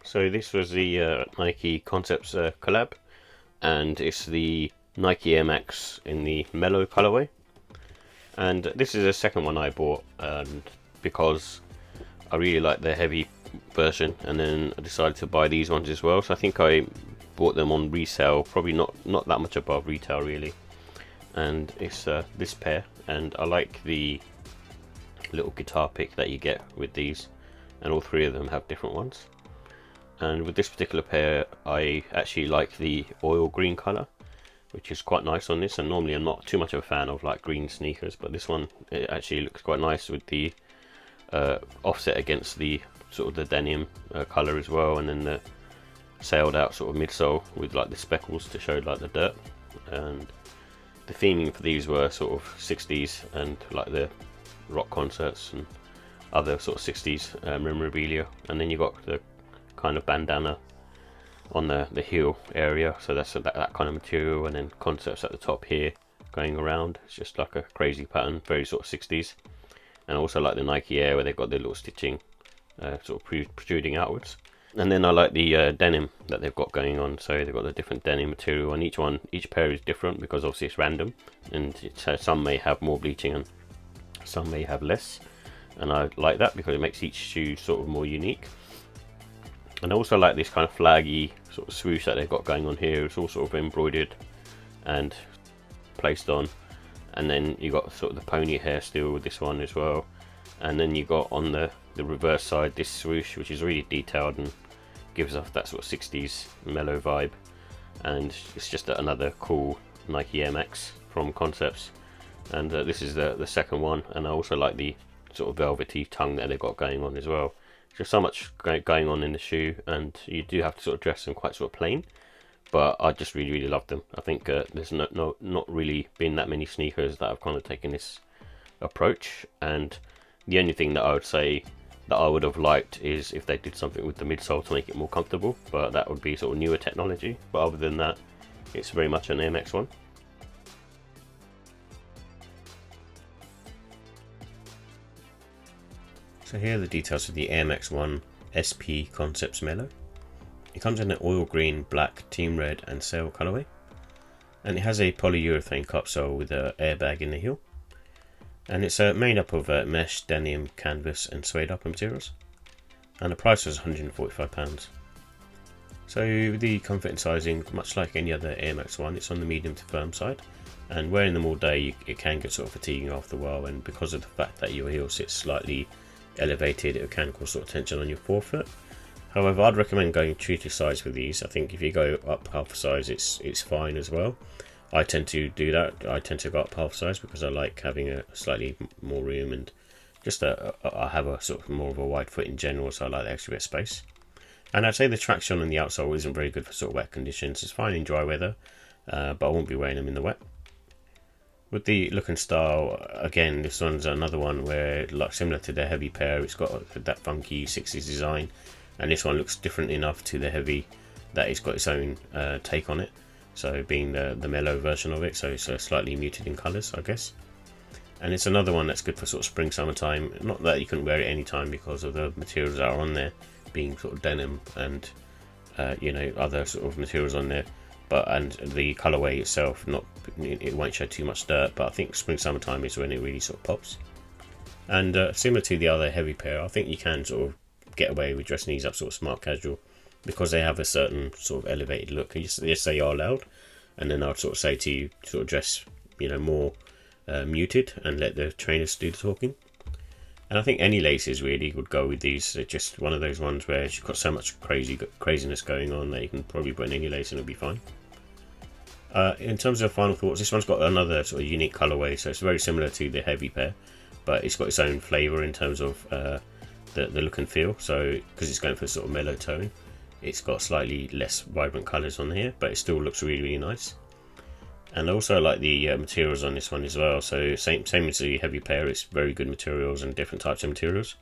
So this was the Nike Concepts collab, and it's the Nike Air Max in the Mellow colorway. And this is the second one I bought, and because I really like the heavy version, and then I decided to buy these ones as well. So I think I bought them on resale, probably not that much above retail really. And it's this pair, and I like the little guitar pick that you get with these, and all three of them have different ones. And with this particular pair, I actually like the oil green color, which is quite nice on this. And normally I'm not too much of a fan of like green sneakers, but this one, it actually looks quite nice with the offset against the sort of the denim color as well, and then the sailed out sort of midsole with like the speckles to show like the dirt. And the theming for these were sort of 60s and like the rock concerts and other sort of 60s memorabilia. And then you got the kind of bandana on the heel area, so that's that kind of material, and then concepts at the top here going around. It's just like a crazy pattern, very sort of 60s. And also like the Nike Air, where they've got the little stitching sort of protruding outwards. And then I like the denim that they've got going on. So they've got the different denim material, and each pair is different because obviously it's random, and some may have more bleaching and some may have less. And I like that because it makes each shoe sort of more unique. And I also like this kind of flaggy sort of swoosh that they've got going on here. It's all sort of embroidered and placed on. And then you got sort of the pony hair still with this one as well. And then you got on the reverse side this swoosh, which is really detailed and gives off that sort of 60s mellow vibe. And it's just another cool Nike Air Max from Concepts. And this is the second one. And I also like the sort of velvety tongue that they've got going on as well. There's so much going on in the shoe, and you do have to sort of dress them quite sort of plain, but I just really love them. I think there's not really been that many sneakers that have kind of taken this approach. And the only thing that I would say that I would have liked is if they did something with the midsole to make it more comfortable, but that would be sort of newer technology. But other than that, it's very much an Air Max one. So here are the details of the Air Max 1 SP Concepts Mellow. It comes in an oil green, black, team red and sail colourway. And it has a polyurethane cupsole with an airbag in the heel. And it's made up of mesh, denim, canvas and suede upper materials. And the price was £145. So the comfort and sizing, much like any other Air Max 1, it's on the medium to firm side. And wearing them all day, it can get sort of fatiguing after a while, and because of the fact that your heel sits slightly elevated, it can cause sort of tension on your forefoot. However, I'd recommend going true to size with these. I think if you go up half a size, it's fine as well. I tend to do that. I tend to go up half size because I like having a slightly more room, and just I have a sort of more of a wide foot in general, so I like the extra bit of space. And I'd say the traction on the outsole isn't very good for sort of wet conditions. It's fine in dry weather, but I won't be wearing them in the wet. With the look and style, again, this one's another one where, like similar to the heavy pair, it's got that funky 60s design, and this one looks different enough to the heavy that it's got its own take on it. So being the mellow version of it, so it's slightly muted in colours, I guess. And it's another one that's good for sort of spring, summertime. Not that you couldn't wear it anytime because of the materials that are on there, being sort of denim and other sort of materials on there. And the colorway itself, it won't show too much dirt, but I think spring summertime is when it really sort of pops. And similar to the other heavy pair, I think you can sort of get away with dressing these up sort of smart casual because they have a certain sort of elevated look. Yes, they are loud, and then I'd sort of say to you sort of dress more muted and let the trainers do the talking. And I think any laces really would go with these. They're just one of those ones where you've got so much craziness going on that you can probably put in any lace and it'll be fine. In terms of final thoughts, this one's got another sort of unique colourway, so it's very similar to the heavy pair, but it's got its own flavour in terms of the look and feel. So because it's going for sort of mellow tone, it's got slightly less vibrant colours on here, but it still looks really nice. And also I like the materials on this one as well. So same as the heavy pair, it's very good materials and different types of materials.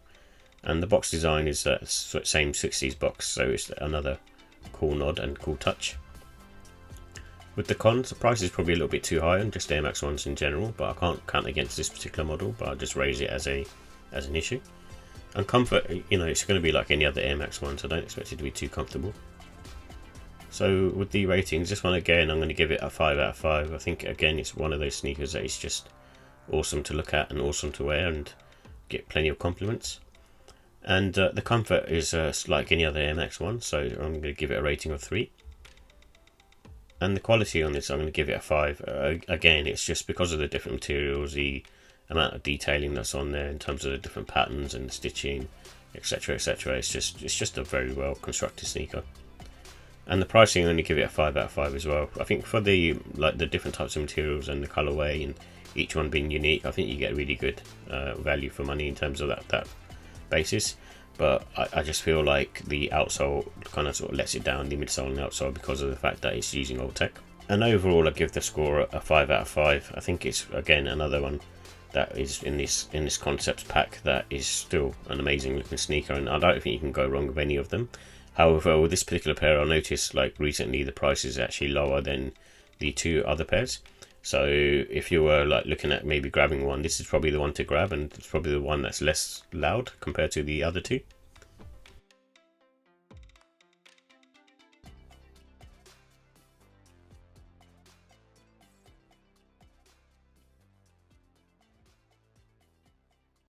And the box design is that same 60s box, so it's another cool nod and cool touch. With the cons, the price is probably a little bit too high on just Air Max 1s in general, but I can't count against this particular model, but I'll just raise it as an issue. And comfort, you know, it's going to be like any other Air Max 1, so I don't expect it to be too comfortable. So with the ratings, this one again, I'm going to give it a 5 out of 5. I think again it's one of those sneakers that is just awesome to look at and awesome to wear and get plenty of compliments. And the comfort is like any other Air Max 1, so I'm going to give it a rating of 3. And the quality on this, I'm going to give it a 5. Again, it's just because of the different materials, the amount of detailing that's on there in terms of the different patterns and the stitching, etc, etc. It's just a very well constructed sneaker. And the pricing, I'm going to give it a 5 out of 5 as well. I think for the different types of materials and the colorway and each one being unique, I think you get really good value for money in terms of that basis. But I just feel like the outsole kind of sort of lets it down, the midsole and the outsole, because of the fact that it's using old tech. And overall, I give the score a 5 out of 5. I think it's again another one that is in this concepts pack that is still an amazing looking sneaker, and I don't think you can go wrong with any of them. However, with this particular pair, I noticed like recently the price is actually lower than the 2 other pairs. So if you were like looking at maybe grabbing one, this is probably the one to grab, and it's probably the one that's less loud compared to the other 2.